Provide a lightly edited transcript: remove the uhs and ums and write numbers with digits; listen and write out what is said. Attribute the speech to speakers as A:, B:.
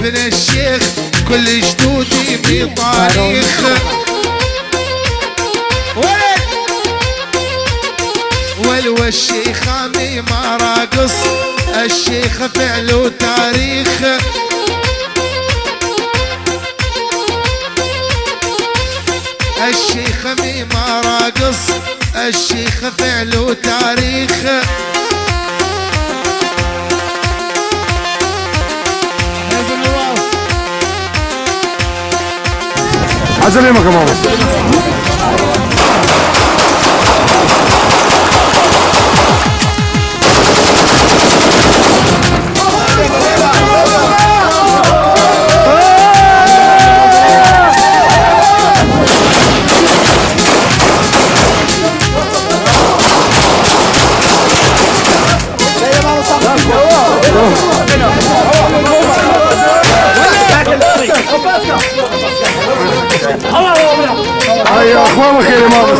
A: ابن الشيخ كل جدودي بطريق. والشيخ عمي ما راقص الشيخ فعله تاريخ. الشيخ عمي ما راقص الشيخ فعله تاريخ.
B: عسلامك يا ماما. يا اخوان خير ما بس